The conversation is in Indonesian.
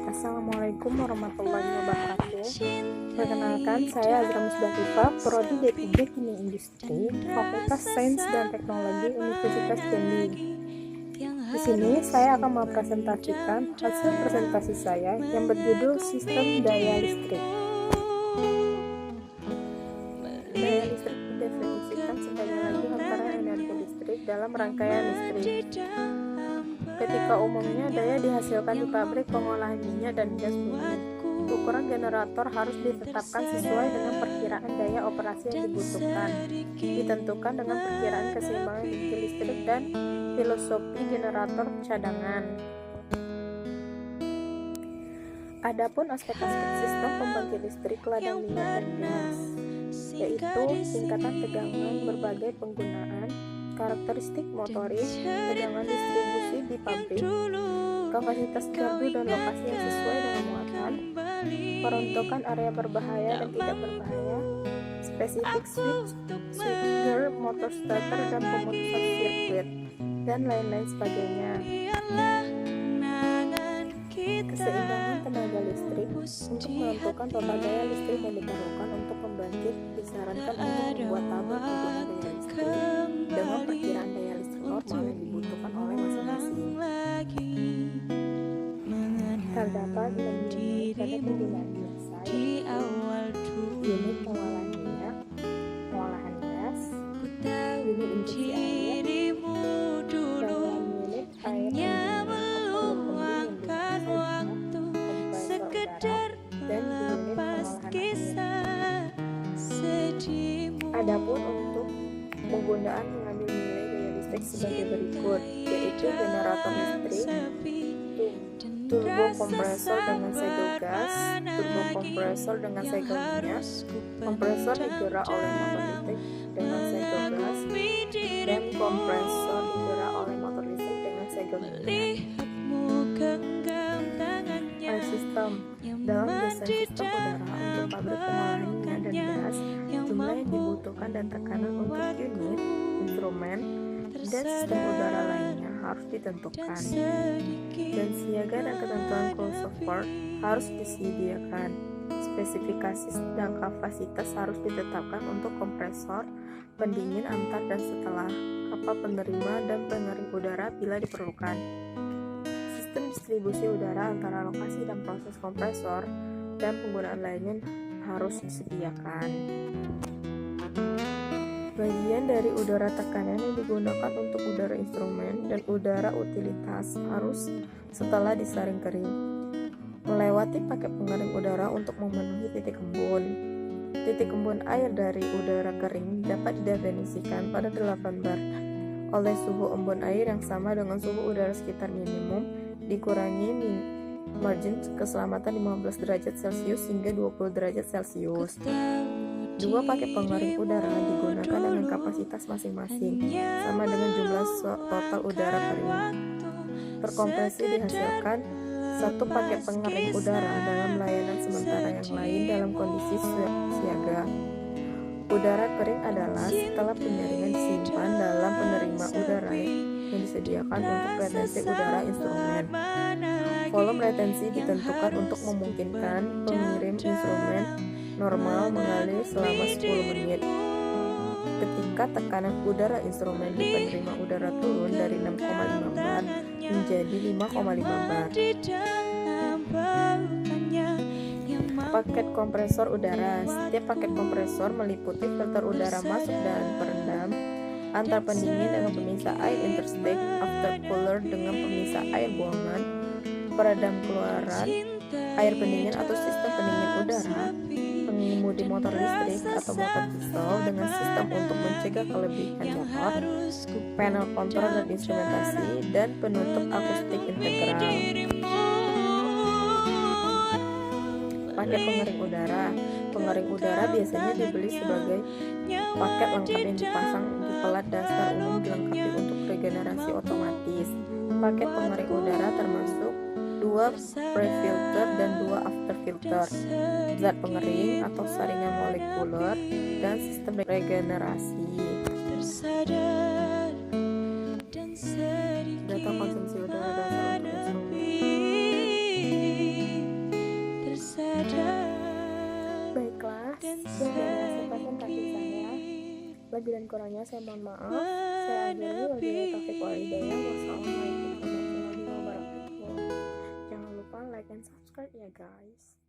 Assalamualaikum warahmatullahi wabarakatuh. Perkenalkan, saya Azra Musdalifah, Prodi D3 Kimia Industri, Fakultas Sains dan Teknologi Universitas Jambi. Di sini saya akan mempresentasikan hasil presentasi saya yang berjudul Sistem Daya Listrik. Daya listrik didefinisikan sebagai laju antara energi listrik dalam rangkaian listrik. Ketika umumnya daya dihasilkan di pabrik pengolahan minyak dan gas bumi, ukuran generator harus ditetapkan sesuai dengan perkiraan daya operasi yang dibutuhkan, ditentukan dengan perkiraan keseimbangan energi listrik dan filosofi generator cadangan. Adapun aspek-aspek sistem pembangkit listrik ladang minyak dan gas, yaitu tingkatan tegangan, berbagai penggunaan, karakteristik motoris, tegangan distribusi di pabrik, kapasitas gardu dan lokasi yang sesuai dengan muatan, peruntukan area berbahaya dan tidak berbahaya, spesifik switchgear, motor starter dan pemutusan sirkuit, dan lain-lain sebagainya. Keseimbangan tenaga listrik. Untuk menentukan total daya listrik yang diperlukan untuk pembangkit, disarankan untuk membuat tabel penggunaan daya listrik dengan perkiraan daya listrik normal yang dibutuhkan oleh masing-masing. Terdapat unit pada penggunaan biasa, unit pengolahan minyak, pengolahan gas, unit injeksi air, dalam unit air dan unit pengolahan air. Adapun untuk penggunaan mengambil nilai daya listrik sebagai berikut, yaitu generator listrik, turbo kompresor dengan segel gas, turbo kompresor dengan segel minyak, kompresor digerak oleh motor listrik dengan segel gas, dan kompresor digerak oleh motor listrik dengan segel minyak. Air sistem. Dalam desain sistem udara untuk pabrik pengolahan minyak dan gas, jumlah yang dibutuhkan dan tekanan untuk unit, instrumen, dan sistem udara lainnya harus ditentukan. Dan siaga dan ketentuan cloud support harus disediakan. Spesifikasi dan kapasitas harus ditetapkan untuk kompresor, pendingin antar dan setelah, kapal penerima dan pengering udara bila diperlukan. Sistem distribusi udara antara lokasi dan proses kompresor dan penggunaan lainnya harus disediakan. Bagian dari udara tekanan yang digunakan untuk udara instrumen dan udara utilitas harus setelah disaring kering, melewati paket pengering udara untuk memenuhi titik embun. Titik embun air dari udara kering dapat didefinisikan pada 8 bar oleh suhu embun air yang sama dengan suhu udara sekitar minimum dikurangi margin keselamatan 15 derajat Celcius hingga 20 derajat Celcius. Dua paket pengering udara digunakan dengan kapasitas masing-masing sama dengan jumlah total udara kering. Terkompresi dihasilkan satu paket pengering udara dalam layanan sementara yang lain dalam kondisi siaga. Udara kering adalah setelah penyaringan disimpan dalam penerima udara yang disediakan untuk retensi udara instrumen. Volume retensi ditentukan untuk memungkinkan pengirim instrumen normal mengalir selama 10 menit. Ketika tekanan udara instrumen di penerima udara turun dari 6,5 bar menjadi 5,5 bar. Paket kompresor udara. Setiap paket kompresor meliputi filter udara masuk dan peredam, antar pendingin dengan pemisah air interstate, aftercooler dengan pemisah air buangan, peredam keluaran, air pendingin atau sistem pendingin udara, pengemudi motor listrik atau motor diesel dengan sistem untuk mencegah kelebihan motor, panel kontrol dan instrumentasi, dan penutup akustik integral. Paket pengering udara. Pengering udara biasanya dibeli sebagai paket lengkap yang dipasang di pelat dasar umum dilengkapi untuk regenerasi otomatis. Paket pengering udara termasuk 2 pre-filter dan 2 after-filter, zat pengering atau saringan molekuler, dan sistem regenerasi. Data konsumsi udara dasar untuk instrumen. Sekian dari hasil presentasi saya. Lebih dan kurangnya saya mohon maaf. Saya akhiri, wabillahi taufiq wal hidayah. Wassalamualaikum warahmatullahi wabarakatuh. Jangan lupa like and subscribe ya guys.